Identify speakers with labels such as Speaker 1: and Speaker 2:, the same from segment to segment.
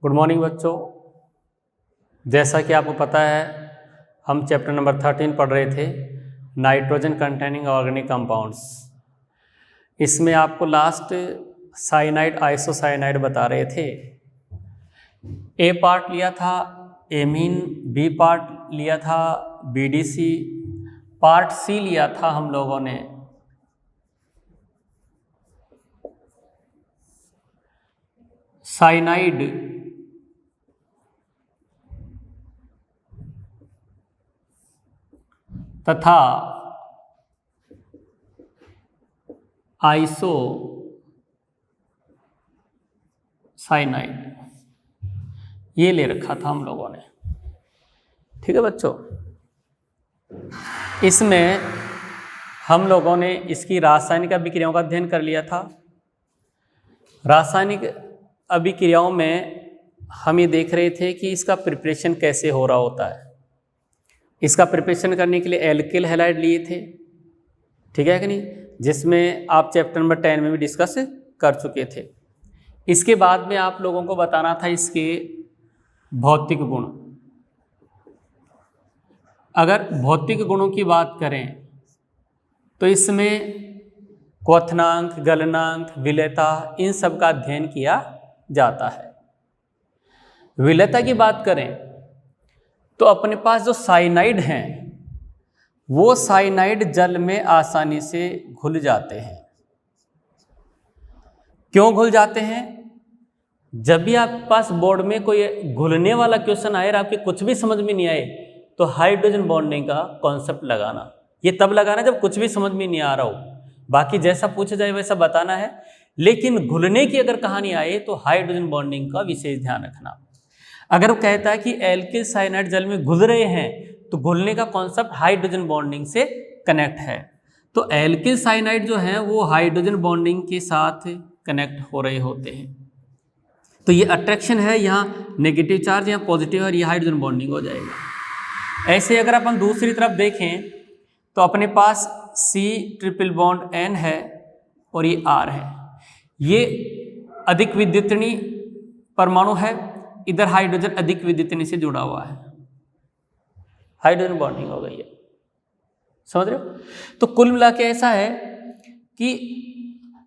Speaker 1: Good morning बच्चों। जैसा कि आपको पता है हम चैप्टर नंबर 13 पढ़ रहे थे, नाइट्रोजन कंटेनिंग ऑर्गेनिक कंपाउंड्स। इसमें आपको लास्ट साइनाइड आइसोसाइनाइड बता रहे थे। ए पार्ट लिया था एमीन, बी पार्ट लिया था बीडीसी, पार्ट सी लिया था हम लोगों ने साइनाइड तथा आइसो साइनाइड, ये ले रखा था हम लोगों ने। ठीक है बच्चों, इसमें हम लोगों ने इसकी रासायनिक अभिक्रियाओं का अध्ययन कर लिया था। रासायनिक अभिक्रियाओं में हम ये देख रहे थे कि इसका प्रिपरेशन कैसे हो रहा होता है। इसका प्रिपरेशन करने के लिए एल्किल हैलाइड लिए थे, ठीक है कि नहीं, जिसमें आप चैप्टर नंबर 10 में भी डिस्कस कर चुके थे। इसके बाद में आप लोगों को बताना था इसके भौतिक गुण। अगर भौतिक गुणों की बात करें तो इसमें क्वथनांक, गलनांक, विलेयता, इन सब का अध्ययन किया जाता है। विलेयता की बात करें तो अपने पास जो साइनाइड हैं वो साइनाइड जल में आसानी से घुल जाते हैं। क्यों घुल जाते हैं? जब भी आपके पास बोर्ड में कोई घुलने वाला क्वेश्चन आए और आपके कुछ भी समझ में नहीं आए तो हाइड्रोजन बॉन्डिंग का कॉन्सेप्ट लगाना। ये तब लगाना जब कुछ भी समझ में नहीं आ रहा हो, बाकी जैसा पूछा जाए वैसा बताना है। लेकिन घुलने की अगर कहानी आए तो हाइड्रोजन बॉन्डिंग का विशेष ध्यान रखना। अगर वो कहता है कि एल्किल साइनाइड जल में घुल रहे हैं तो घुलने का कॉन्सेप्ट हाइड्रोजन बॉन्डिंग से कनेक्ट है। तो एल्किल साइनाइड जो है वो हाइड्रोजन बॉन्डिंग के साथ कनेक्ट हो रहे होते हैं। तो ये अट्रैक्शन है, यहाँ नेगेटिव चार्ज या पॉजिटिव, और ये हाइड्रोजन बॉन्डिंग हो जाएगा। ऐसे अगर अपन दूसरी तरफ देखें तो अपने पास C ट्रिपल बॉन्ड N है और ये R है। ये अधिक विद्युतनी परमाणु है, इधर हाइड्रोजन अधिक विद्युतनी से जुड़ा हुआ है, हाइड्रोजन बॉन्डिंग हो गई है। समझ रहे हो? तो कुल मिला के ऐसा है कि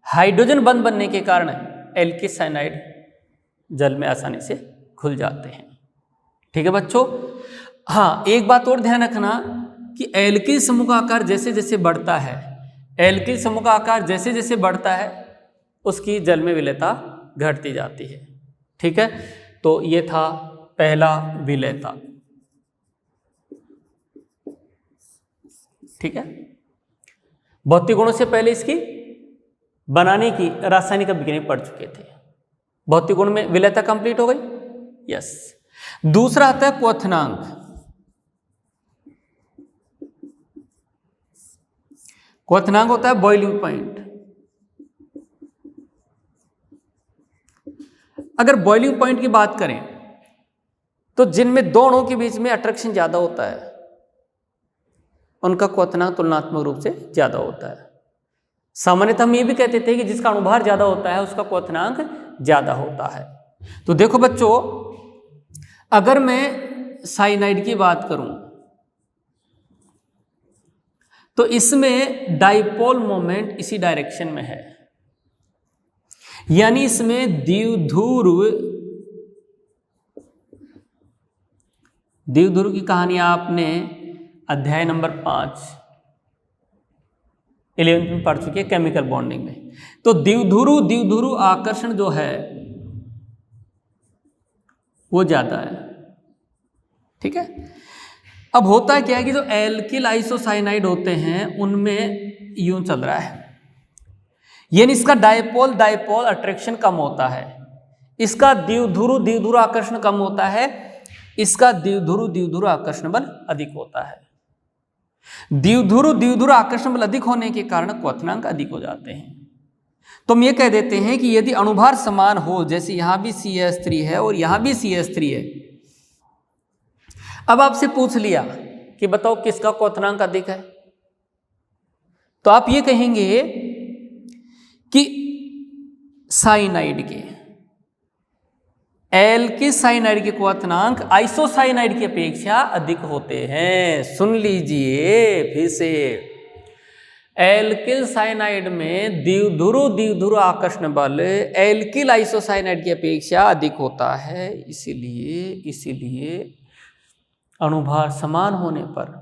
Speaker 1: हाइड्रोजन बंध बनने के कारण एल्किल साइनाइड जल में आसानी से घुल जाते हैं। ठीक है बच्चों। हाँ, एक बात और ध्यान रखना कि एल्किल समूह का आकार जैसे जैसे बढ़ता है, एल्किल समूह का आकार जैसे जैसे बढ़ता है उसकी जल में विलेयता घटती जाती है। ठीक है, तो ये था पहला विलेयता। ठीक है, भौतिक गुणों से पहले इसकी बनाने की रासायनिक अभिक्रिया पढ़ चुके थे। भौतिक गुण में विलेयता कंप्लीट हो गई। यस। दूसरा आता है क्वथनांक। क्वथनांक होता है बॉइलिंग पॉइंट। अगर बॉइलिंग पॉइंट की बात करें तो जिनमें दो अणुओं के बीच में अट्रैक्शन ज्यादा होता है उनका क्वथनांक तुलनात्मक रूप से ज्यादा होता है। सामान्यतः हम ये भी कहते थे कि जिसका अणुभार ज्यादा होता है उसका क्वथनांक ज्यादा होता है। तो देखो बच्चों, अगर मैं साइनाइड की बात करूं तो इसमें डाइपोल मोमेंट इसी डायरेक्शन में है, यानी इसमें द्विध्रुव की कहानी आपने अध्याय नंबर 5 11th में पढ़ चुके हैं, केमिकल बॉन्डिंग में। तो द्विध्रुव आकर्षण जो है वो ज्यादा है। ठीक है, अब होता क्या है कि जो एल्किल आइसोसाइनाइड होते हैं उनमें यूं चल रहा है, यानी इसका डाइपोल अट्रैक्शन कम होता है, इसका द्विध्रुव आकर्षण कम होता है, इसका द्विध्रुव आकर्षण बल अधिक होता है। द्विध्रुव आकर्षण बल अधिक होने के कारण क्वथनांक अधिक हो जाते हैं। तो हम ये कह देते हैं कि यदि अणुभार समान हो, जैसे यहां भी CH3 है और यहां भी CH3 है, अब आपसे पूछ लिया कि बताओ किसका क्वथनांक अधिक है, तो आप ये कहेंगे कि साइनाइड के। एल्किल साइनाइड के क्वथनांक आइसोसाइनाइड की अपेक्षा अधिक होते हैं। सुन लीजिए फिर से, एल्किल साइनाइड में द्विध्रुव आकर्षण बल एल्किल आइसोसाइनाइड की अपेक्षा अधिक होता है। इसीलिए अणुभार समान होने पर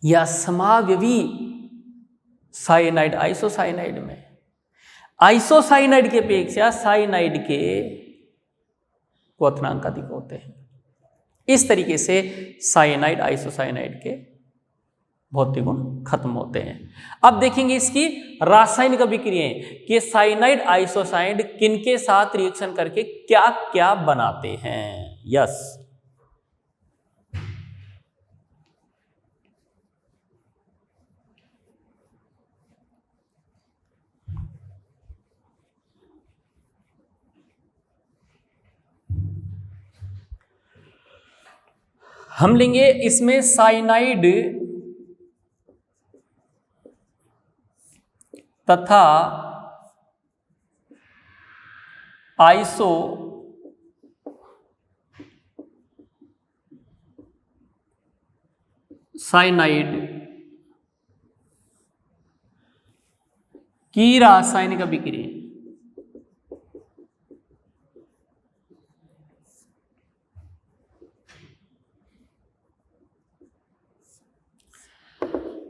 Speaker 1: या समावयवी साइनाइड आइसोसाइनाइड में आइसोसाइनाइड की अपेक्षा साइनाइड के क्वथनांक अधिक होते हैं। इस तरीके से साइनाइड आइसोसाइनाइड के भौतिक गुण खत्म होते हैं। अब देखेंगे इसकी रासायनिक अभिक्रियाएं कि साइनाइड आइसोसाइनाइड किनके साथ रिएक्शन करके क्या क्या बनाते हैं। यस, हम लेंगे इसमें साइनाइड तथा आइसो साइनाइड की रासायनिक अभिक्रिया।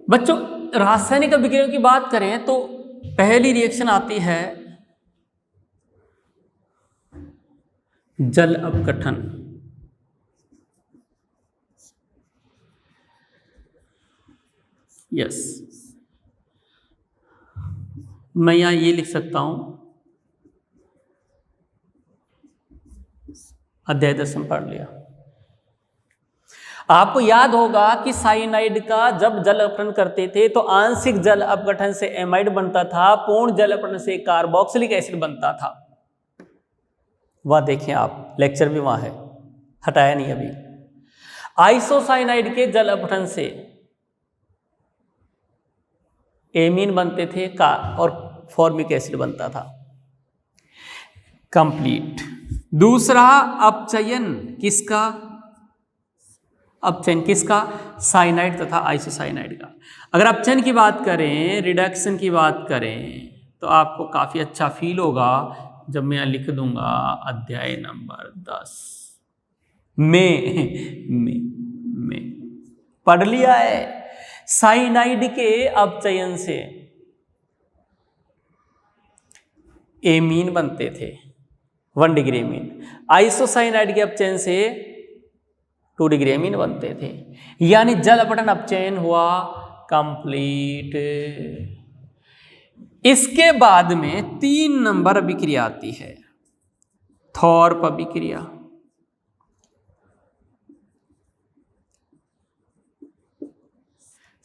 Speaker 1: बच्चों, रासायनिक अभिक्रियाओं की बात करें तो पहली रिएक्शन आती है जल अपघटन। यस, मैं यहां ये लिख सकता हूं, अध्याय 10 में पढ़ लिया। आपको याद होगा कि साइनाइड का जब जल अपघटन करते थे तो आंशिक जल अपघटन से एमाइड बनता था, पूर्ण जल अपघटन से कार्बोक्सिलिक एसिड बनता था। वह देखें आप, लेक्चर भी वहां है, हटाया नहीं अभी। आइसोसाइनाइड के जल अपघटन से एमीन बनते थे और फॉर्मिक एसिड बनता था। कंप्लीट। दूसरा अपचयन किसका? साइनाइड तथा आइसोसाइनाइड का। अगर अपचयन की बात करें, रिडक्शन की बात करें, तो आपको काफी अच्छा फील होगा जब मैं लिख दूंगा अध्याय नंबर 10 में पढ़ लिया है। साइनाइड के अपचयन से एमीन बनते थे, 1 डिग्री एमीन। आइसोसाइनाइड के अपचयन से 2 डिग्री एमीन बनते थे। यानी जल अपघटन अपचयन हुआ कंप्लीट। इसके बाद में 3 नंबर अभिक्रिया आती है, थॉर्प अभिक्रिया।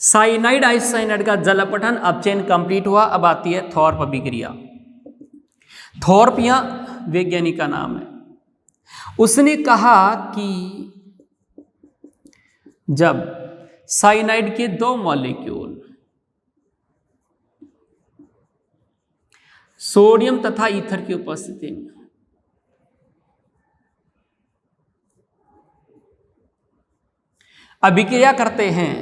Speaker 1: साइनाइड आइसोसाइनाइड का जल अपघटन अपचयन कंप्लीट हुआ। अब आती है थॉर्प अभिक्रिया। थॉर्प यहां वैज्ञानिक का नाम है। उसने कहा कि जब साइनाइड के 2 मॉलिक्यूल सोडियम तथा ईथर की उपस्थिति में अभिक्रिया करते हैं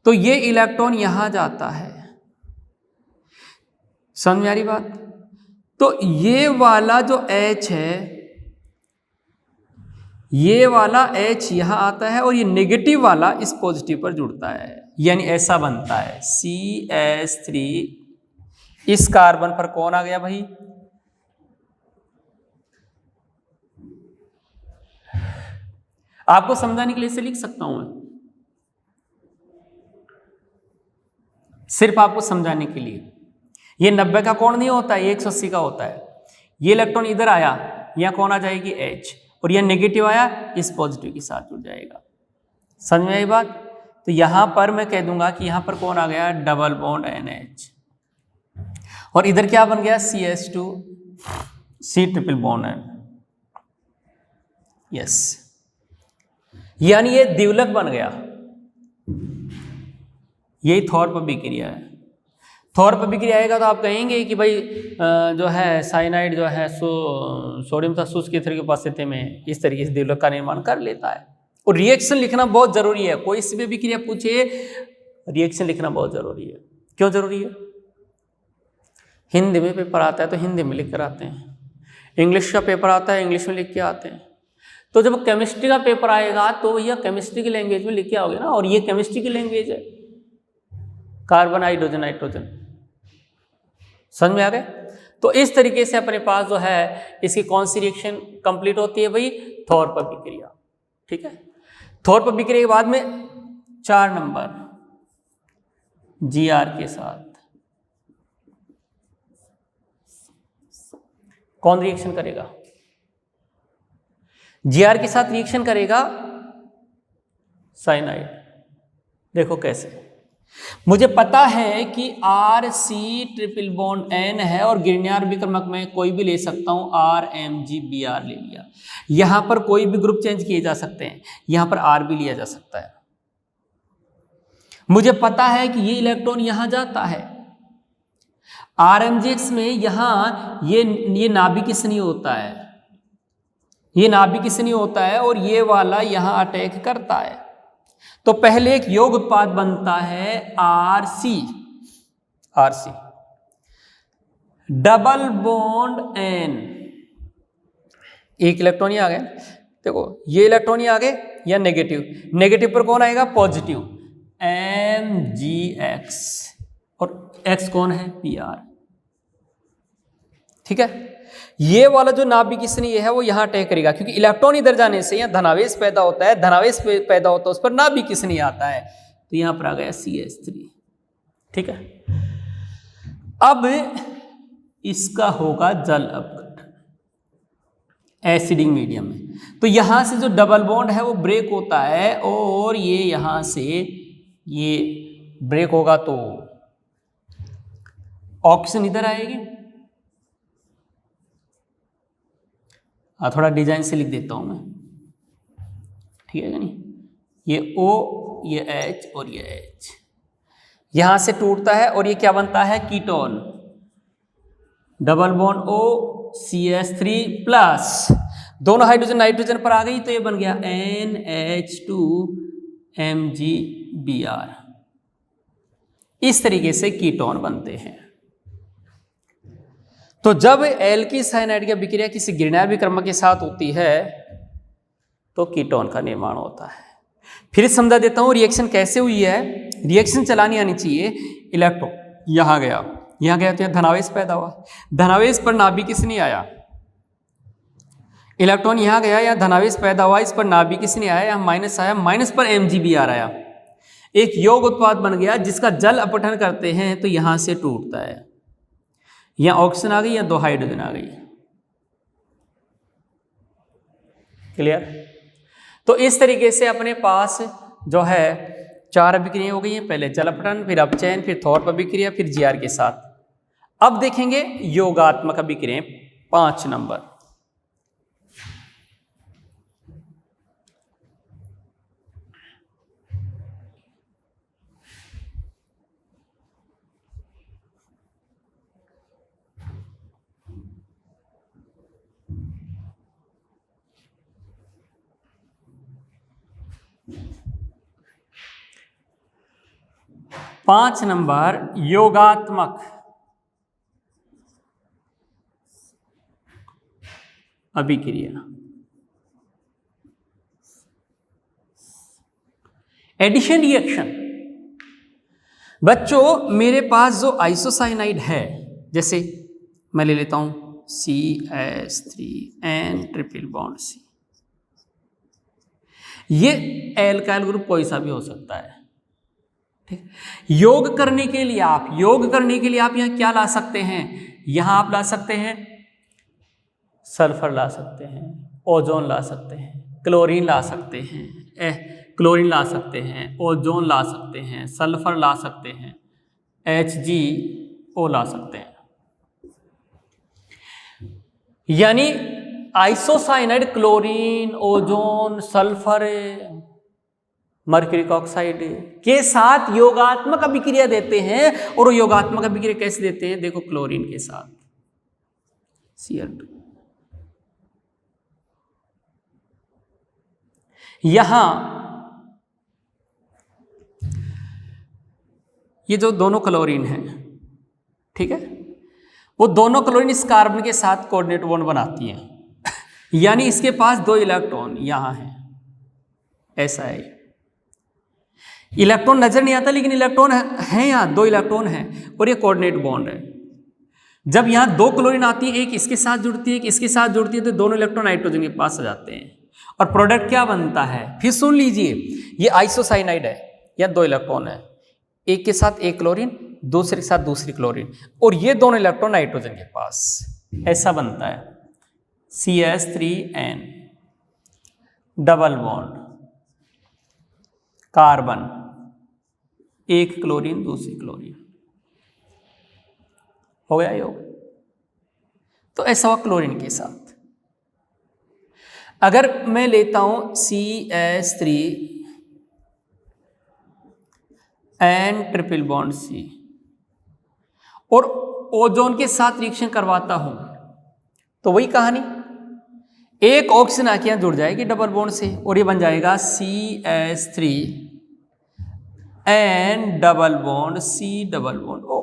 Speaker 1: तो ये इलेक्ट्रॉन यहां जाता है। समझ में आ रही बात? तो ये वाला जो H है, ये वाला H यहां आता है और ये नेगेटिव वाला इस पॉजिटिव पर जुड़ता है, यानी ऐसा बनता है CH3। इस कार्बन पर कौन आ गया भाई? आपको समझाने के लिए इसे लिख सकता हूं मैं, सिर्फ आपको समझाने के लिए। ये 90 का कोण नहीं होता है, 180 का होता है। ये इलेक्ट्रॉन इधर आया, यहां कौन आ जाएगी H, और यह नेगेटिव आया, इस पॉजिटिव के साथ जुड़ जाएगा। समझ में आई बात? तो यहां पर मैं कह दूंगा कि यहां पर कौन आ गया? डबल बॉन्ड NH, और इधर क्या बन गया? CH2 C triple bond N। Yes, यानी ये द्विलक बन गया। यही थॉर्प अभिक्रिया है। थोर पर बिक्री आएगा तो आप कहेंगे कि भाई जो है साइनाइड जो है सोडियम था शुष्क ईथर की उपस्थिति में इस तरीके से द्विलक का निर्माण कर लेता है। और रिएक्शन लिखना बहुत जरूरी है, कोई सी भी विक्रिया पूछे रिएक्शन लिखना बहुत जरूरी है। क्यों जरूरी है? हिंदी में पेपर आता है तो हिंदी में लिख कर आते हैं, इंग्लिश का पेपर आता है इंग्लिश में लिख के आते हैं। तो जब केमिस्ट्री का पेपर आएगा तो भैया केमिस्ट्री की लैंग्वेज में लिख के आओगे ना, और ये केमिस्ट्री की लैंग्वेज है, कार्बन हाइड्रोजन नाइट्रोजन। समझ में आ गए? तो इस तरीके से अपने पास जो है इसकी कौन सी रिएक्शन कंप्लीट होती है भाई? थोर पर विक्रिया। ठीक है, थोर पर विक्रिया के बाद में 4 नंबर Gr के साथ कौन रिएक्शन करेगा? Gr के साथ रिएक्शन करेगा साइनाइड। देखो कैसे, मुझे पता है कि RC ट्रिपल बॉन्ड N है और गिरण्यार विक्रमक में कोई भी ले सकता हूं, RMgBr ले लिया। यहां पर कोई भी ग्रुप चेंज किए जा सकते हैं, यहां पर R भी लिया जा सकता है। मुझे पता है कि ये इलेक्ट्रॉन यहां जाता है, RMgx में यहां ये नाभिक किसनी होता है, ये नाभिक किसनी होता है और ये वाला यहां अटैक करता है। तो पहले एक योग उत्पाद बनता है RC डबल बॉन्ड N, एक इलेक्ट्रॉन ही आ गया। देखो ये इलेक्ट्रॉन ही आ गए या नेगेटिव, नेगेटिव पर कौन आएगा? पॉजिटिव, Mgx, और X कौन है? Pr। ठीक है, ये वाला जो नाभिक किसनी है वो यहां अटैक करेगा, क्योंकि इलेक्ट्रॉन इधर जाने से यहां धनावेश पैदा होता है, धनावेश पैदा होता है उस पर नाभिक किसनी आता है, तो यहां पर आ गया CH3। ठीक है, अब इसका होगा जल अपघटन एसिडिक मीडियम में, तो यहां से जो डबल बॉन्ड है वो ब्रेक होता है और ये यहां से ये ब्रेक होगा तो ऑक्सीजन इधर आएगी। थोड़ा डिजाइन से लिख देता हूं मैं, ठीक है नहीं, ये O, ये H और ये H यहां से टूटता है और ये क्या बनता है? Ketone, double bond O CH3 plus, दोनों हाइड्रोजन नाइट्रोजन पर आ गई तो ये बन गया NH2MgBr। इस तरीके से कीटोन बनते हैं। तो जब एल्की साइनाइड की विक्रिया किसी गिरण्यार विक्रमक के साथ होती है तो कीटोन का निर्माण होता है। फिर समझा देता हूं रिएक्शन कैसे हुई है। रिएक्शन चलानी आनी चाहिए। इलेक्ट्रॉन यहां गया तो यहां धनावेश पैदा हुआ, धनावेश पर नाभिक किसने आया? इलेक्ट्रॉन यहां गया या धनावेश पैदा हुआ, इस पर नाभिक किसने आया? यहां माइनस आया, माइनस पर MgBr आया, एक योग उत्पाद बन गया जिसका जल अपघटन करते हैं तो यहां से टूटता है, यहां ऑक्सीजन आ गई या 2 हाइड्रोजन आ गई। क्लियर? तो इस तरीके से अपने पास जो है 4 अभिक्रिया हो गई हैं, पहले जल अपघटन, फिर अपचयन, फिर थोर अभिक्रिया, फिर Gr के साथ। अब देखेंगे योगात्मक अभिक्रिया 5 नंबर। पांच नंबर योगात्मक अभिक्रिया। Addition reaction. बच्चों मेरे पास जो आइसोसाइनाइड है, जैसे मैं ले लेता हूं CH3N ट्रिपल बॉन्ड C, ये एल्काइल ग्रुप कोई सा भी हो सकता है। ठीक, योग करने के लिए आप यहां क्या ला सकते हैं? यहां आप ला सकते हैं सल्फर ला सकते हैं, ओजोन ला सकते हैं, क्लोरीन ला सकते हैं, क्लोरीन ला सकते हैं, ओजोन ला सकते हैं, सल्फर ला सकते हैं, HgO ला सकते हैं। यानी isocyanide chlorine, ozone, sulphur mercuric oxide के साथ योगात्मक अभिक्रिया देते हैं। और वो योगात्मक अभिक्रिया कैसे देते हैं? देखो, क्लोरीन के साथ Cl2। यहां ये जो दोनों क्लोरीन हैं, ठीक है, वो दोनों क्लोरीन इस कार्बन के साथ कोऑर्डिनेट बॉन्ड बनाती हैं। यानी इसके पास 2 इलेक्ट्रॉन यहां है, ऐसा है। इलेक्ट्रॉन नजर नहीं आता लेकिन इलेक्ट्रॉन है यहां, 2 इलेक्ट्रॉन हैं और ये कोऑर्डिनेट बॉन्ड है। जब यहां 2 क्लोरीन आती है, एक इसके साथ जुड़ती है, एक इसके साथ जुड़ती है, तो दोनों इलेक्ट्रॉन नाइट्रोजन के पास आ जाते हैं और प्रोडक्ट क्या बनता है? फिर सुन लीजिए, ये आइसोसाइनाइड है, या 2 इलेक्ट्रॉन है, एक के साथ एक क्लोरीन, दूसरे के साथ दूसरी क्लोरीन, और ये दोनों इलेक्ट्रॉन नाइट्रोजन के पास, ऐसा बनता है CH3N डबल बॉन्ड कार्बन, एक क्लोरीन दूसरी क्लोरीन, हो गया योग। तो ऐसा हुआ क्लोरीन के साथ। अगर मैं लेता हूं CH3N ट्रिपल बॉन्ड C और ओजोन के साथ रिएक्शन करवाता हूं, तो वही कहानी, एक ऑक्सीजन आके यहां जुड़ जाएगी डबल बॉन्ड से और ये बन जाएगा CH3N double bond C double bond O,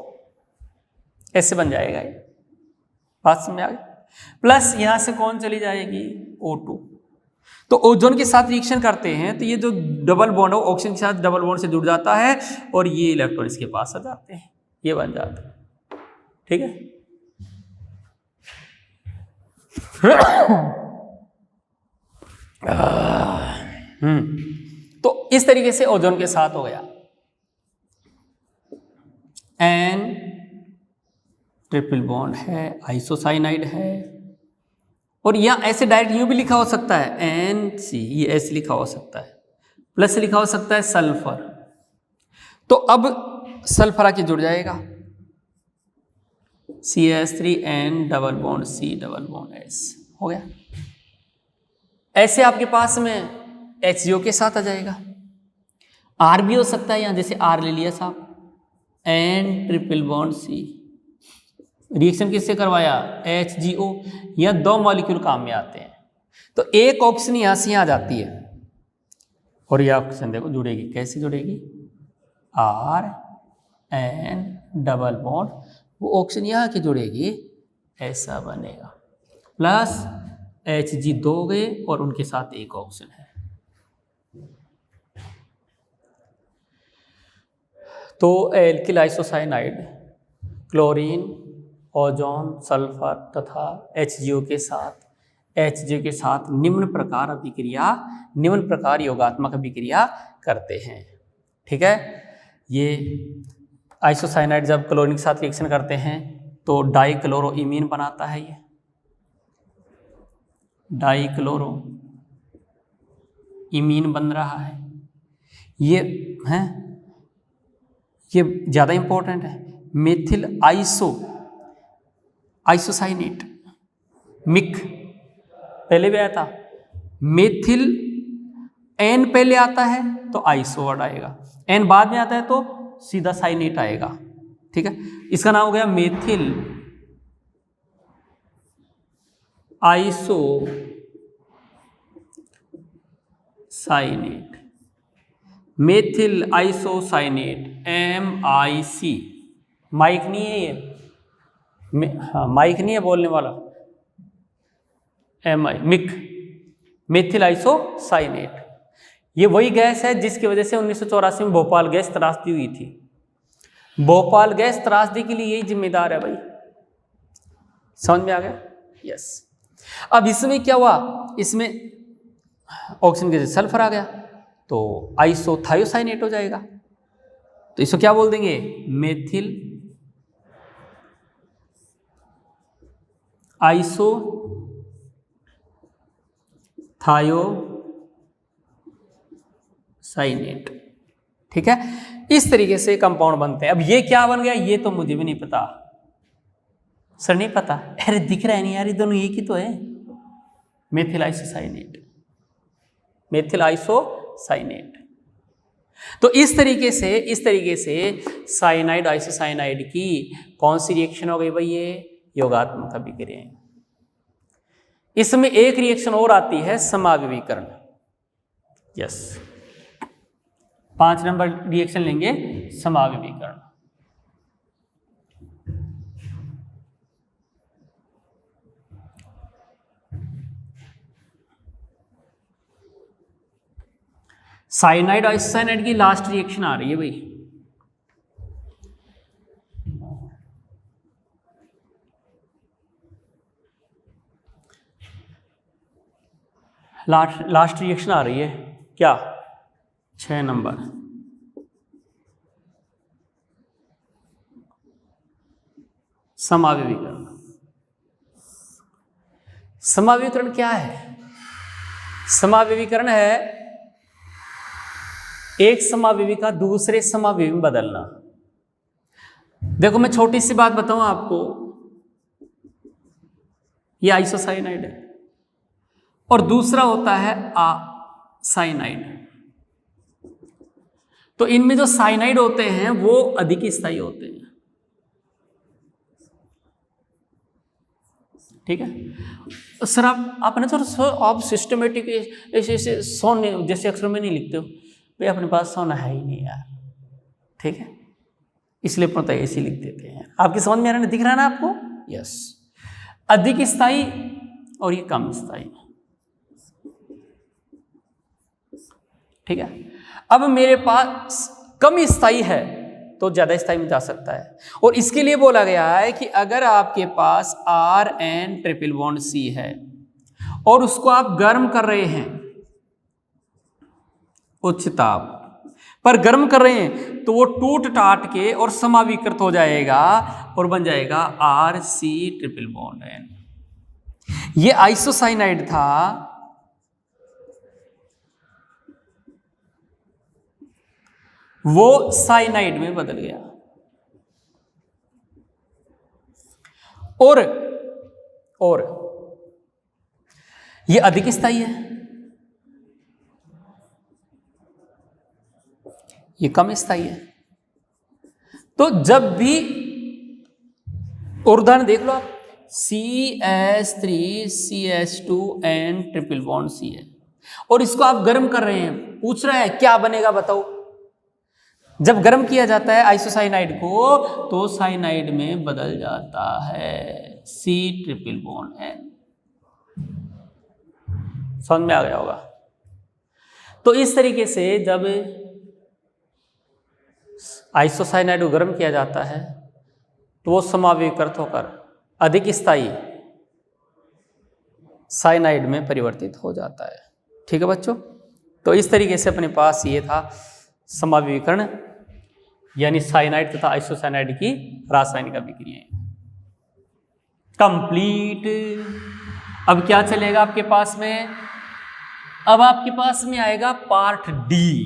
Speaker 1: ऐसे बन जाएगा ये। बात समझ आ गई? प्लस यहां से कौन चली जाएगी? O2। तो ओजोन के साथ रिएक्शन करते हैं तो ये जो डबल बॉन्ड है ऑक्सीजन के साथ डबल बॉन्ड से जुड़ जाता है और ये इलेक्ट्रॉन इसके पास आ जाते हैं, ये बन जाता है। ठीक है, तो इस तरीके से ओजोन के साथ हो गया N ट्रिपल बॉन्ड है, आइसोसाइनाइड है, और यहां ऐसे डायरेक्ट यूं भी लिखा हो सकता है NC, ये ऐसे लिखा हो सकता है, प्लस लिखा हो सकता है सल्फर। तो अब सल्फर आके जुड़ जाएगा CH3N double bond C double bond S, हो गया। ऐसे आपके पास में HCO के साथ आ जाएगा, R भी हो सकता है, यहां जैसे R ले लिया साहब, N triple bond C, reaction किससे करवाया? HGO, या 2 मॉलिक्यूल काम में आते हैं, तो एक ऑक्सीजन यहां से यहां आ जाती है और यह ऑक्सीजन देखो जुड़ेगी, कैसे जुड़ेगी? RN डबल बॉन्ड, वो ऑक्सीजन यहां की जुड़ेगी, ऐसा बनेगा, प्लस Hg 2 गए और उनके साथ एक ऑक्सीजन है। तो alkyl isocyanide chlorine, ozone, sulphur तथा HGO के साथ निम्न प्रकार अभिक्रिया, निम्न प्रकार योगात्मक अभिक्रिया करते हैं। ठीक है, ये आइसोसाइनाइड जब क्लोरीन के साथ रिएक्शन करते हैं तो डाइक्लोरोइमीन बनाता है, ये डाइक्लोरोइमीन बन रहा है, ये है, ये ज़्यादा इंपॉर्टेंट है। मेथिल आइसोसाइनेट, मिक पहले भी आया था, मेथिल एन पहले आता है तो आइसो वर्ड आएगा, एन बाद में आता है तो सीधा साइनेट आएगा। ठीक है, इसका नाम हो गया methyl isocyanate, methyl isocyanate MIC, mike नहीं है ये, हाँ माइक नहीं है बोलने वाला, मिक, मेथिल आइसोसाइनेट। ये वही गैस है जिसकी वजह से 1984 में भोपाल गैस त्रासदी हुई थी। भोपाल गैस त्रासदी के लिए यही जिम्मेदार है भाई, समझ में आ गया? यस। अब इसमें क्या हुआ, इसमें ऑक्सीजन के जगह सल्फर आ गया तो आइसोथायोसाइनेट हो जाएगा, तो इसको क्या बोल देंगे? Methyl isothiocyanate. ठीक है, इस तरीके से कंपाउंड बनते हैं। अब ये क्या बन गया ये तो मुझे भी नहीं पता, सर नहीं पता, अरे दिख रहा है नहीं यार, ये दोनों एक ही तो है, मेथिल आइसोसाइनेट, मेथिल आइसोसाइनेट। तो इस तरीके से साइनाइड आइसोसाइनाइड की कौन सी रिएक्शन हो गई भाई? ये योगात्मक अभिक्रिया। इसमें एक रिएक्शन और आती है समाविवीकरण। यस, 5 नंबर रिएक्शन लेंगे समाविवीकरण। साइनाइड आइसोसाइनाइड की लास्ट रिएक्शन आ रही है भाई। लास्ट रिएक्शन आ रही है क्या? 6 नंबर। समाविवीकरण। समाविवीकरण क्या है? समाविवीकरण है एक समाविवी का दूसरे समाविवी में बदलना। देखो मैं छोटी सी बात बताऊं आपको, ये आइसोसाइनाइड है और दूसरा होता है साइनाइड। तो इनमें जो साइनाइड होते हैं वो अधिक स्थायी होते हैं। ठीक है सर, आपने तो आप सिस्टमेटिक ऐसे सोने जैसे अक्षर में नहीं लिखते हो भाई, अपने पास सोना है ही नहीं यार। ठीक है, इसलिए पता है ऐसे लिख देते हैं। आपकी समझ में आ रहा है, दिख रहा है ना आपको? यस, अधिक स्थायी और ये कम स्थायी। ठीक है, अब मेरे पास कम स्थायी है तो ज्यादा स्थायी में जा सकता है, और इसके लिए बोला गया है कि अगर आपके पास RN ट्रिपल बॉन्ड C है और उसको आप गर्म कर रहे हैं उच्च ताप पर गर्म कर रहे हैं, तो वो टूट टाट के और समाविकृत हो जाएगा और बन जाएगा RC ट्रिपल बॉन्ड N। ये आइसोसाइनाइड था, वो साइनाइड में बदल गया। और ये अधिक स्थायी है, ये कम स्थायी है। तो जब भी उदाहरण देख लो आप, CH3CH2N ट्रिपल बॉन्ड C है और इसको आप गर्म कर रहे हैं, पूछ रहे हैं क्या बनेगा बताओ। जब गर्म किया जाता है आइसोसाइनाइड को तो साइनाइड में बदल जाता है C ट्रिपल बॉन्ड N। समझ में आ गया होगा? तो इस तरीके से जब आइसोसाइनाइड को गर्म किया जाता है तो वो समाविकृत होकर अधिक स्थायी साइनाइड में परिवर्तित हो जाता है। ठीक है बच्चों, तो इस तरीके से अपने पास ये था समाविकरण, यानी साइनाइड तथा आइसोसाइनाइड की रासायनिक अभिक्रियाएं कंप्लीट। अब क्या चलेगा आपके पास में? अब आपके पास में आएगा पार्ट डी।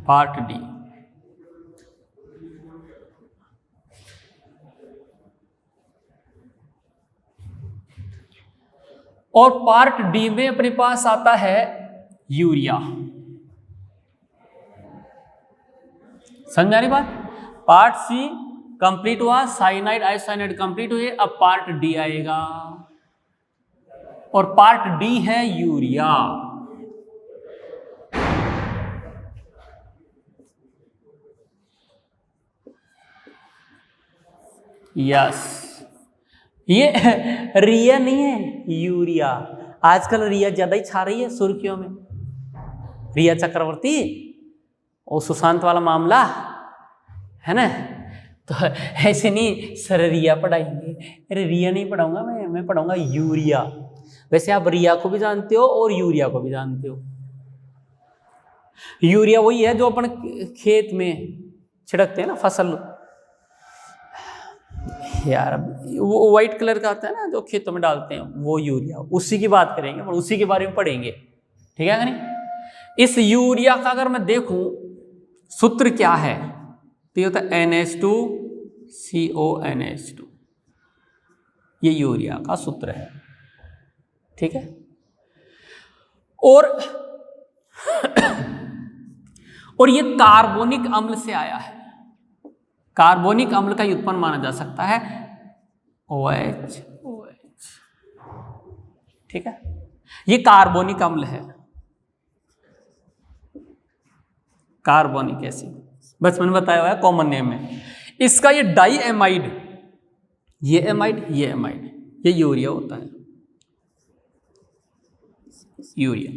Speaker 1: पार्ट डी और पार्ट डी में अपने पास आता है यूरिया। समझ में आ रही बात? पार्ट सी कंप्लीट हुआ, साइनाइड आइसोसाइनाइड कंप्लीट हुए, अब पार्ट डी आएगा और पार्ट डी है यूरिया। यस, ये रिया नहीं है, यूरिया। आजकल रिया ज्यादा ही छा रही है सुर्खियों में, रिया चक्रवर्ती और सुशांत वाला मामला है ना। तो ऐसे नहीं सर रिया पढ़ाएंगे, अरे रिया नहीं पढ़ाऊंगा मैं पढ़ाऊंगा यूरिया। वैसे आप रिया को भी जानते हो और यूरिया को भी जानते हो। यूरिया वही है जो अपन खेत में छिड़कते हैं ना फसल, यार वो व्हाइट कलर का आता है ना जो खेतों में डालते हैं, वो यूरिया, उसी की बात करेंगे और उसी के बारे में पढ़ेंगे। ठीक है नहीं? इस यूरिया का अगर मैं देखूं सूत्र क्या है तो ये होता है NH2CONH2, ये यूरिया का सूत्र है। ठीक है, और और ये कार्बोनिक अम्ल से आया है। कार्बोनिक अम्ल का व्युत्पन्न माना जा सकता है OH। ठीक है, ये कार्बोनिक अम्ल है, कार्बोनिक एसिड, बचपन में बताया हुआ है कॉमन नेम में इसका। ये डाई एमाइड, ये एमाइड, ये एमाइड, ये यूरिया होता है, यूरिया।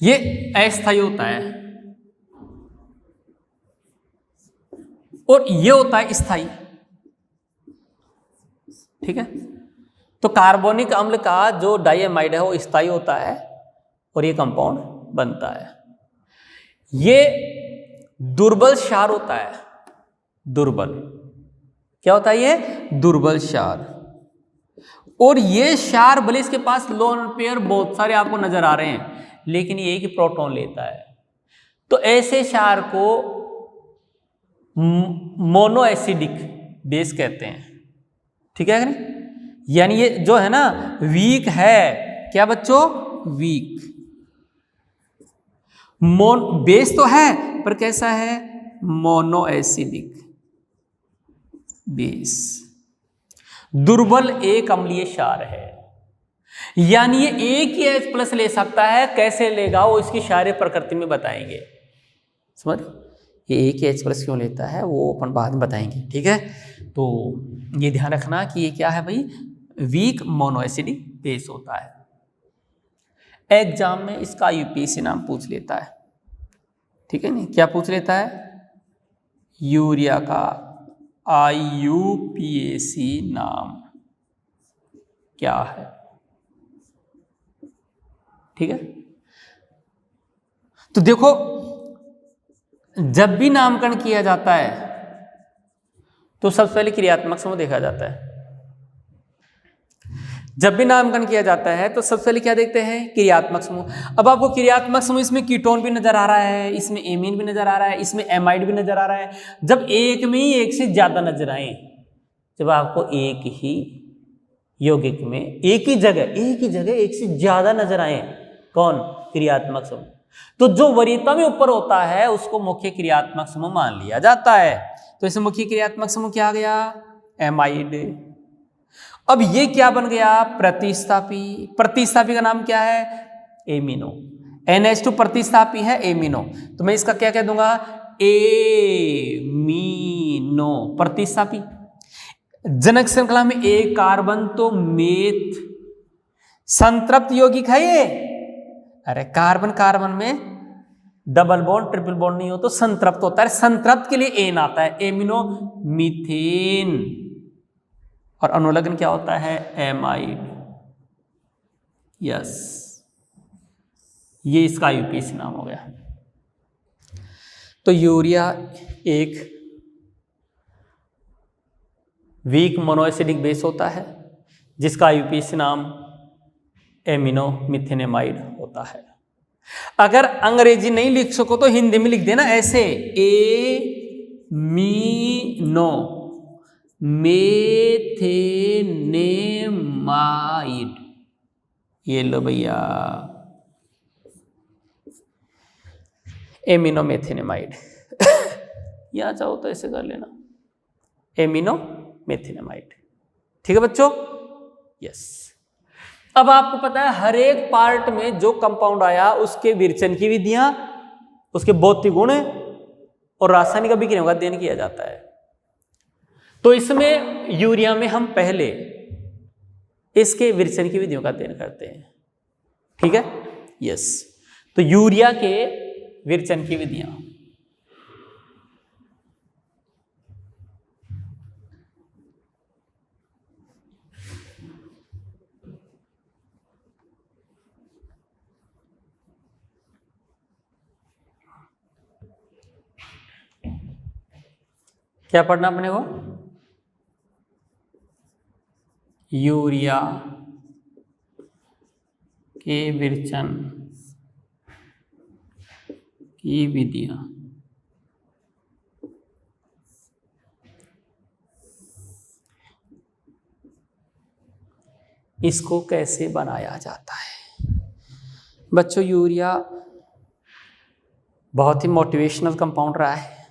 Speaker 1: ये अस्थायी होता है और ये होता है स्थायी। ठीक है, तो कार्बोनिक अम्ल का जो डाइएमाइड है वो स्थायी होता है और ये कंपाउंड बनता है। ये दुर्बल क्षार होता है, दुर्बल, क्या होता है ये? दुर्बल क्षार। और ये क्षार भले इसके पास लोन पेयर बहुत सारे आपको नजर आ रहे हैं, लेकिन ये एक ही प्रोटॉन लेता है। तो ऐसे क्षार को मोनो एसिडिक बेस कहते हैं। ठीक है, यानी ये जो है ना वीक है, क्या बच्चों? वीक। बेस तो है पर कैसा है? Mono acidic base. दुर्बल एक अम्लीय क्षार है, यानी ये एक ही H+ ले सकता है। कैसे लेगा वो इसकी क्षारीय प्रकृति में बताएंगे। समझ, ये एक ही H+ क्यों लेता है वो अपन बाद में बताएंगे। ठीक है, तो ये ध्यान रखना कि ये क्या है भाई? वीक मोनो एसिडिक बेस होता है। एग्जाम में इसका यूपीएससी नाम पूछ लेता है। ठीक है, नहीं क्या पूछ लेता है? यूरिया का IUPAC नाम क्या है? ठीक है, तो देखो जब भी नामकरण किया जाता है तो सबसे पहले क्रियात्मक समूह देखा जाता है। जब भी नामकरण किया जाता है तो सबसे पहले क्या देखते हैं? क्रियात्मक समूह। अब आपको क्रियात्मक समूह इसमें कीटोन भी नजर आ रहा है, इसमें एमीन भी नजर आ रहा है, इसमें एमाइड भी नजर आ रहा है। जब एक में ही एक से ज्यादा नजर आए, जब आपको एक ही यौगिक में एक ही जगह एक से ज्यादा नजर आए, कौन? क्रियात्मक समूह। तो जो वरीयता में ऊपर होता है उसको मुख्य क्रियात्मक समूह मान लिया जाता है। तो इसे मुख्य क्रियात्मक समूह क्या आ गया? एमाइड। अब ये क्या बन गया? प्रतिस्थापी। प्रतिस्थापी का नाम क्या है? एमिनो। NH2 प्रतिस्थापी है एमिनो, तो मैं इसका क्या कह दूंगा? एमिनो प्रतिस्थापी। जनक श्रृंखला में एक कार्बन तो मेथ संतृप्त यौगिक है ये। अरे कार्बन कार्बन में डबल बॉन्ड ट्रिपल बॉन्ड नहीं हो तो संतृप्त होता है। संतृप्त के लिए एन आता है, एमिनो मीथेन। और अनुलग्न क्या होता है? एमाइड। यस, ये इसका यूपीएससी नाम हो गया। तो यूरिया एक वीक मोनोएसिडिक बेस होता है जिसका यूपीएससी नाम एमिनो मिथेनेमाइड होता है। अगर अंग्रेजी नहीं लिख सको तो हिंदी में लिख देना ऐसे, एमिनो मेथेनेमाइड। ये लो भैया, एमिनो मेथेनेमाइड। या चाहो तो ऐसे कर लेना, एमिनो मेथेनेमाइड। ठीक है बच्चों? यस। अब आपको पता है हर एक पार्ट में जो कंपाउंड आया उसके विरचन की विधियां, उसके भौतिक गुण और रासायनिक अभिक्रियाओं का अध्ययन किया जाता है। तो इसमें यूरिया में हम पहले इसके विरचन की विधियों का अध्ययन करते हैं। ठीक है? यस। तो यूरिया के विरचन की विधियां, क्या पढ़ना अपने को? यूरिया के विरचन की विधियां। इसको कैसे बनाया जाता है? बच्चों यूरिया बहुत ही मोटिवेशनल कंपाउंड रहा है।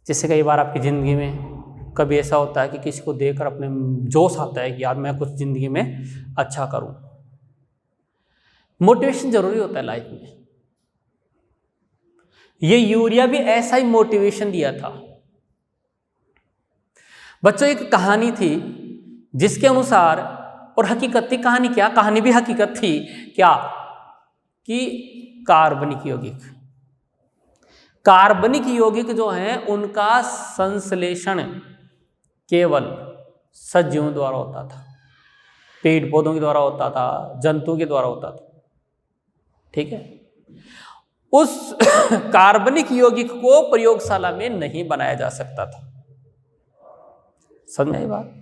Speaker 1: जैसे कई बार आपकी ज़िंदगी में कभी ऐसा होता है कि किसी को देखकर अपने जोश आता है कि यार मैं कुछ ज़िंदगी में अच्छा करूं। मोटिवेशन जरूरी होता है लाइफ में। ये यूरिया भी ऐसा ही मोटिवेशन दिया था। बच्चों एक कहानी थी जिसके अनुसार, और हकीकत थी कहानी, क्या कहानी भी हकीकत थी क्या, कि कार्बनिक यौगिक जो हैं उनका संश्लेषण केवल सजीवों द्वारा होता था, पेड़ पौधों के द्वारा होता था, जंतुओं के द्वारा होता था। ठीक है, उस कार्बनिक यौगिक को प्रयोगशाला में नहीं बनाया जा सकता था। समझ में आई बात?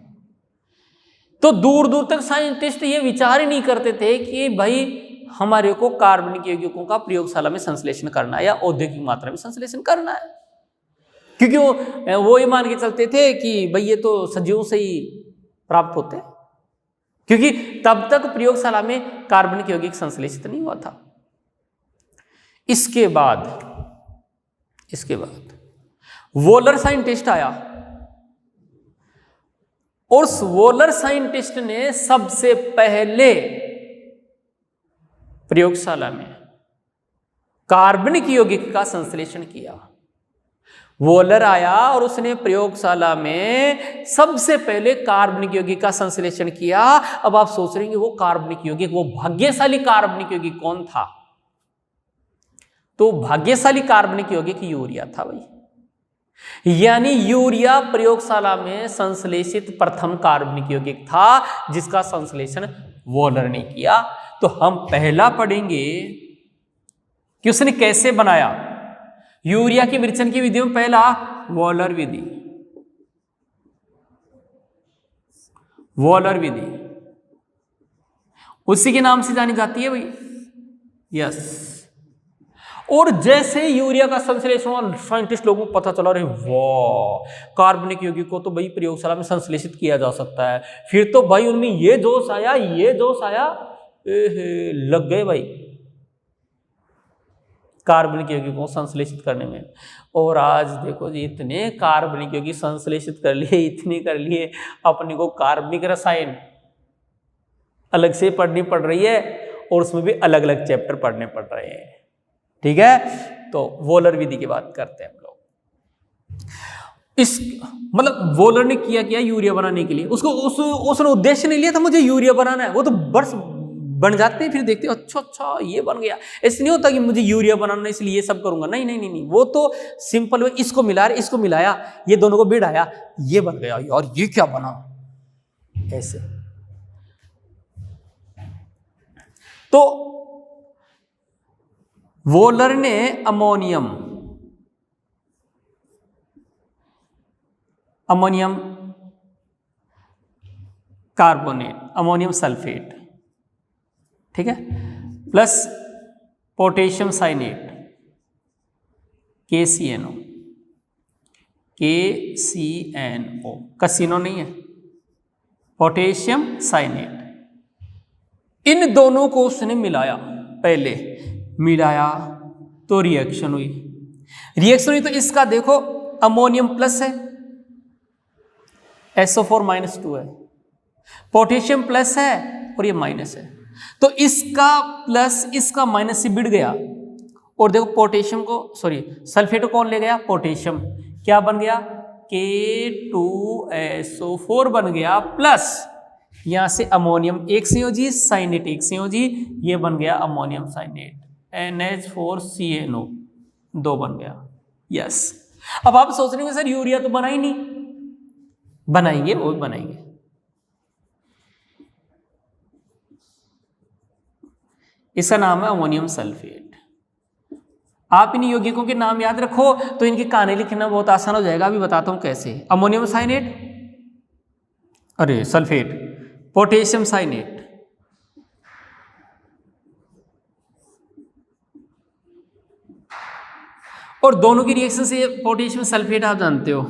Speaker 1: तो दूर दूर तक साइंटिस्ट ये विचार ही नहीं करते थे कि भाई हमारे को कार्बनिक यौगिकों का प्रयोगशाला में संश्लेषण करना है या औद्योगिक मात्रा में संश्लेषण करना है, क्योंकि वो ये मान के चलते थे कि भाई ये तो सजीवों से ही प्राप्त होते हैं, क्योंकि तब तक प्रयोगशाला में कार्बनिक यौगिक संश्लेषित नहीं हुआ था। इसके बाद वोलर साइंटिस्ट आया, और उस वोलर साइंटिस्ट ने सबसे पहले प्रयोगशाला में कार्बनिक यौगिक का संश्लेषण किया। वोलर आया और उसने प्रयोगशाला में सबसे पहले कार्बनिक यौगिक का संश्लेषण किया। अब आप सोच रहे हैं वो कार्बनिक यौगिक, वो भाग्यशाली कार्बनिक यौगिक कौन था? तो भाग्यशाली कार्बनिक यौगिक यूरिया था भाई। यानी यूरिया प्रयोगशाला में संश्लेषित प्रथम कार्बनिक यौगिक था जिसका संश्लेषण वोलर ने किया। तो हम पहला पढ़ेंगे कि उसने कैसे बनाया। यूरिया की विरचन की विधियों में पहला वोलर विधि, उसी के नाम से जानी जाती है भाई। यस, और जैसे यूरिया का संश्लेषण हुआ, साइंटिस्ट लोगों को पता चला, अरे वाह, कार्बनिक यौगिक को तो भाई प्रयोगशाला में संश्लेषित किया जा सकता है। फिर तो भाई उनमें ये जोश आया, लग गए भाई कार्बनिक यौगिक को संश्लेषित करने में। और आज देखो जी, इतने कार्बनिक यौगिक संश्लेषित कर लिए, इतने कर लिए, अपने को कार्बनिक रसायन अलग से पढ़नी पड़ रही है, और उसमें भी अलग अलग चैप्टर पढ़ने पड़ रहे हैं। ठीक है, तो वोलर विधि की बात करते हैं हम लोग। मतलब वोलर ने किया यूरिया बनाने के लिए, उसने उद्देश्य नहीं लिया था मुझे यूरिया बनाना है। वो तो बस बन जाते हैं, फिर देखते हैं अच्छा ये बन गया। ऐसे नहीं होता कि मुझे यूरिया बनाना इसलिए ये सब करूंगा, नहीं। वो तो सिंपल वे, इसको मिलाया, ये दोनों को भिड़ाया, ये बन गया। यार ये क्या बना, ऐसे। तो वोलर ने अमोनियम कार्बोनेट, अमोनियम सल्फेट, ठीक है, plus potassium cyanate, KCNO, casino नहीं है, पोटेशियम साइनेट, इन दोनों को उसने मिलाया। पहले मिलाया तो रिएक्शन हुई तो इसका देखो अमोनियम प्लस है, SO4-2 है, पोटेशियम प्लस है और ये माइनस है। तो इसका प्लस इसका माइनस से भिड़ गया, और देखो पोटेशियम को, सल्फेट को कौन ले गया? पोटेशियम। क्या बन गया? K2SO4 बन गया, प्लस यहां से अमोनियम एक संयोजी, साइनेट एक संयोजी, ये बन गया अमोनियम साइनेट, NH4CNO 2 बन गया। यस, अब आप सोच रहे हो सर यूरिया तो बना ही नहीं। बनाएंगे, वो भी बनाएंगे। इसका नाम है अमोनियम सल्फेट। आप इन यौगिकों के नाम याद रखो तो इनकी कहानी लिखना बहुत आसान हो जाएगा। अभी बताता हूं कैसे। Ammonium cyanate, sulphate, potassium cyanate, और दोनों की रिएक्शन से पोटेशियम सल्फेट आप जानते हो।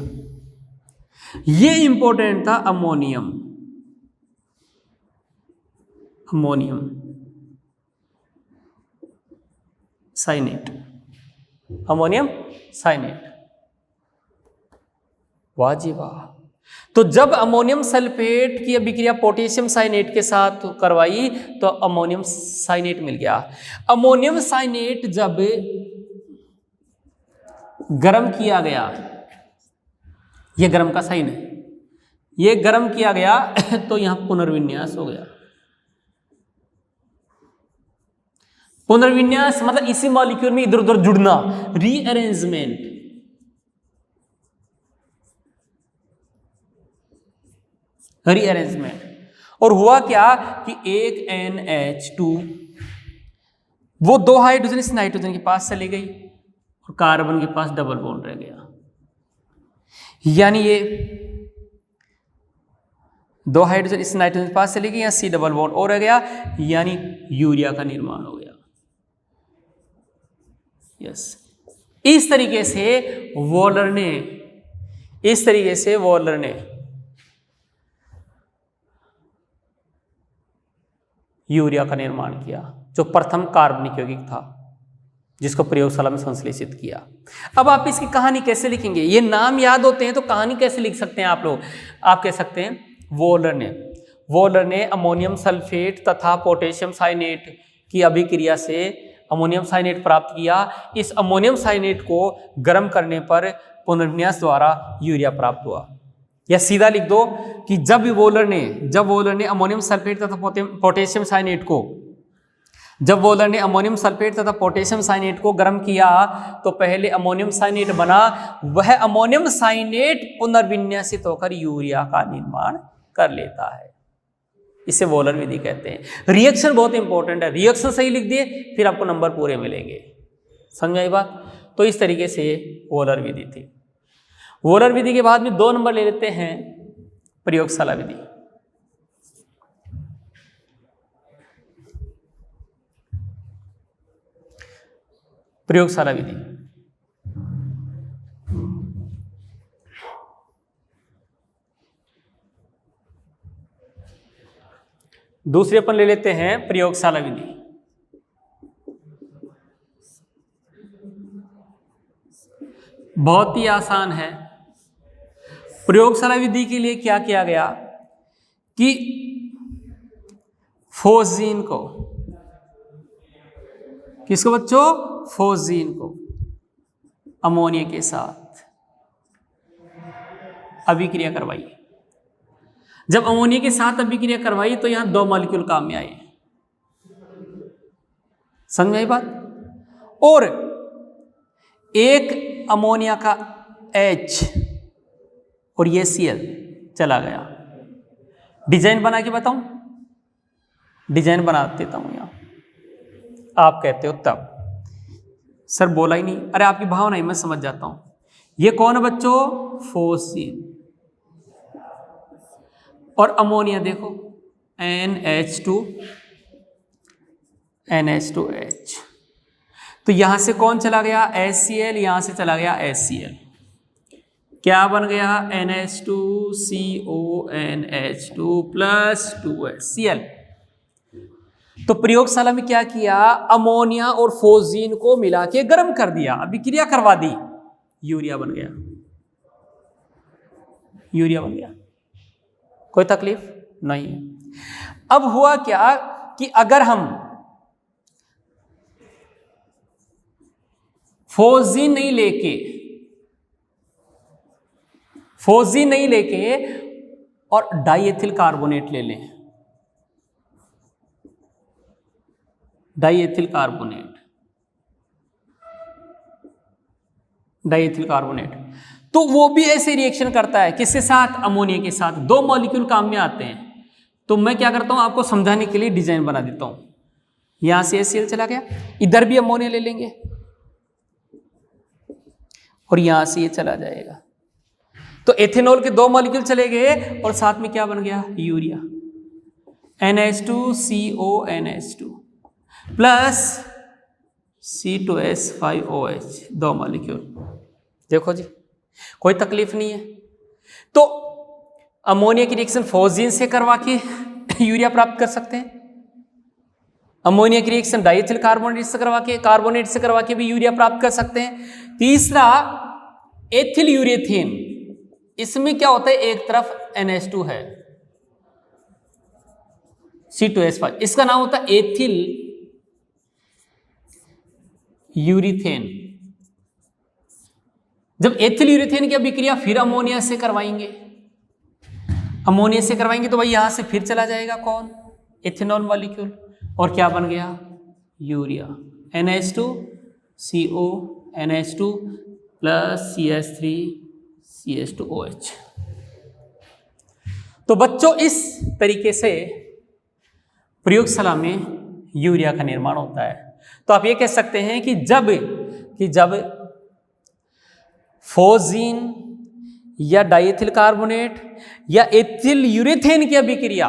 Speaker 1: ये इंपॉर्टेंट था अमोनियम साइनेट। अमोनियम साइनेट। वाह जी वाह। तो जब अमोनियम सल्फेट की अभिक्रिया पोटेशियम साइनेट के साथ करवाई तो अमोनियम साइनेट मिल गया। अमोनियम साइनेट जब गर्म किया गया, ये गर्म का साइन है, ये गर्म किया गया तो यहां पुनर्विन्यास हो गया। पुनर्विन्यास मतलब इसी मॉलिक्यूल में इधर उधर जुड़ना, रीअरेंजमेंट। और हुआ क्या कि एक NH2 वो 2 हाइड्रोजन इस नाइट्रोजन के पास चली गई और कार्बन के पास डबल बॉन्ड रह गया, यानी ये 2 हाइड्रोजन इस नाइट्रोजन के पास चली गई, यहाँ C डबल बॉन्ड और रह गया, यानी यूरिया का निर्माण हो गया। यस, इस तरीके से वॉलर ने यूरिया का निर्माण किया, जो प्रथम कार्बनिक यौगिक था जिसको प्रयोगशाला में संश्लेषित किया। अब आप इसकी कहानी कैसे लिखेंगे? ये नाम याद होते हैं तो कहानी कैसे लिख सकते हैं आप लोग? आप कह सकते हैं वॉलर ने अमोनियम सल्फेट तथा पोटेशियम साइनेट की अभिक्रिया से अमोनियम साइनेट प्राप्त किया। इस अमोनियम साइनेट को गर्म करने पर पुनर्विन्यास द्वारा यूरिया प्राप्त हुआ। या सीधा लिख दो कि जब वॉलर ने अमोनियम सल्फेट तथा पोटेशियम साइनेट को गर्म किया तो पहले अमोनियम साइनेट बना, वह अमोनियम साइनेट पुनर्विन्यासित होकर यूरिया का निर्माण कर लेता है। इसे वॉलर विधि कहते हैं। रिएक्शन बहुत इंपॉर्टेंट है, रिएक्शन सही लिख दिए फिर आपको नंबर पूरे मिलेंगे। समझ में आई बात? तो इस तरीके से वॉलर विधि थी। वॉलर विधि के बाद में 2 नंबर ले लेते हैं प्रयोगशाला विधि। प्रयोगशाला विधि दूसरे अपन ले लेते हैं प्रयोगशाला विधि। बहुत ही आसान है। प्रयोगशाला विधि के लिए क्या किया गया कि फोजीन को, किसको बच्चों? फोजीन को अमोनिया के साथ अभिक्रिया करवाई। जब अमोनिया के साथ अभिक्रिया करवाई तो यहां 2 मॉलिक्यूल काम में आए। समझ में आई बात? और एक अमोनिया का H और ये Cl चला गया। डिजाइन बना के बताऊं? डिजाइन बना देता हूं यहां। आप कहते हो तब सर बोला ही नहीं। अरे आपकी भावना ही मैं समझ जाता हूं। ये कौन है बच्चों? फोर्सिन। और अमोनिया देखो NH2H। तो यहां से कौन चला गया? HCl। यहां से चला गया HCl। क्या बन गया? NH2CONH2 plus 2HCl। तो प्रयोगशाला में क्या किया? अमोनिया और फोजीन को मिला के गर्म कर दिया, अभिक्रिया करवा दी, यूरिया बन गया। यूरिया बन गया, कोई तकलीफ नहीं है। अब हुआ क्या कि अगर हम फोजीन नहीं लेके और डाइएथिल कार्बोनेट ले लें, डाइएथिल कार्बोनेट, तो वो भी ऐसे रिएक्शन करता है। किसके साथ? अमोनिया के साथ। 2 मॉलिक्यूल काम में आते हैं। तो मैं क्या करता हूं, आपको समझाने के लिए डिजाइन बना देता हूं। यहां से HCl चला गया, इधर भी अमोनिया ले लेंगे और यहां से ये चला जाएगा। तो एथेनॉल के 2 मॉलिक्यूल चले गए और साथ में क्या बन गया? Urea. NH2CONH2 plus C2H5OH 2 molecule. देखो जी, कोई तकलीफ नहीं है। तो अमोनिया की रिएक्शन फोजीन से करवा के यूरिया प्राप्त कर सकते हैं। अमोनिया की रिएक्शन डाइएथिल कार्बोनेट से करवा के भी यूरिया प्राप्त कर सकते हैं। तीसरा एथिल यूरेथेन, इसमें क्या होता है, एक तरफ NH2 है, C2H5, इसका नाम होता है एथिल यूरेथेन। जब एथिल यूरेथेन की अभिक्रिया फिर अमोनिया से करवाएंगे, तो भाई यहां से फिर चला जाएगा कौन, एथेनॉल मॉलिक्यूल, और क्या बन गया, urea, NH2 CO NH2 plus CH3 CH2OH। तो बच्चों इस तरीके से प्रयोगशाला में यूरिया का निर्माण होता है। तो आप ये कह सकते हैं कि जब फोजीन या डाइएथिल कार्बोनेट या एथिल यूरेथेन की अभिक्रिया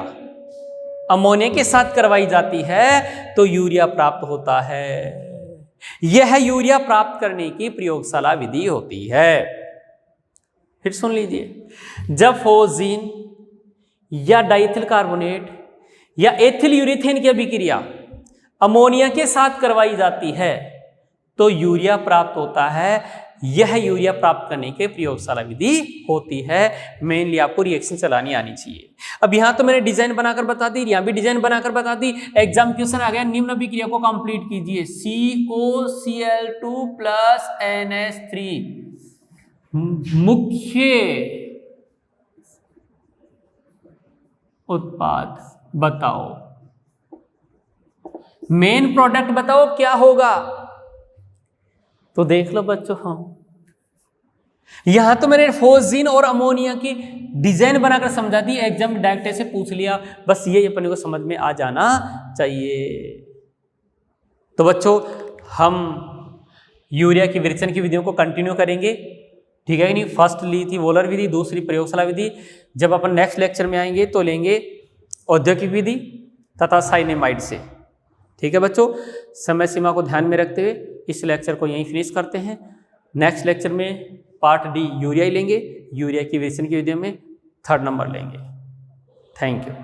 Speaker 1: अमोनिया के साथ करवाई जाती है तो यूरिया प्राप्त होता है। यह यूरिया प्राप्त करने की प्रयोगशाला विधि होती है। फिर सुन लीजिए, जब फोजीन या डाइएथिल कार्बोनेट या एथिल यूरेथेन की अभिक्रिया अमोनिया के साथ करवाई जाती है तो यूरिया प्राप्त होता है। यह यूरिया प्राप्त करने के प्रयोगशाला विधि होती है। मेनली आपको रिएक्शन चलानी आनी चाहिए। अब यहां तो मैंने डिजाइन बनाकर बता दी, यहां भी डिजाइन बनाकर बता दी। एग्जाम क्वेश्चन आ गया, निम्न अभिक्रिया को कंप्लीट कीजिए, COCl2 प्लस NH3 मुख्य उत्पाद बताओ, मेन प्रोडक्ट बताओ क्या होगा। तो देख लो बच्चों, यहां तो मैंने फोजीन और अमोनिया की डिजाइन बनाकर समझा दी, एग्जाम में डायरेक्ट ऐसे पूछ लिया, बस ये अपने को समझ में आ जाना चाहिए। तो बच्चों हम यूरिया की विरेचन की विधियों को कंटिन्यू करेंगे, ठीक है कि नहीं। फर्स्ट ली थी वोलर विधि, दूसरी प्रयोगशाला विधि। जब अपन नेक्स्ट लेक्चर में आएंगे तो लेंगे औद्योगिक विधि तथा साइनेमाइड से, ठीक है बच्चों। समय सीमा को ध्यान में रखते हुए इस लेक्चर को यहीं फिनिश करते हैं। नेक्स्ट लेक्चर में पार्ट डी यूरिया ही लेंगे, यूरिया की विरेचन की विधियों में 3rd नंबर लेंगे। Thank you.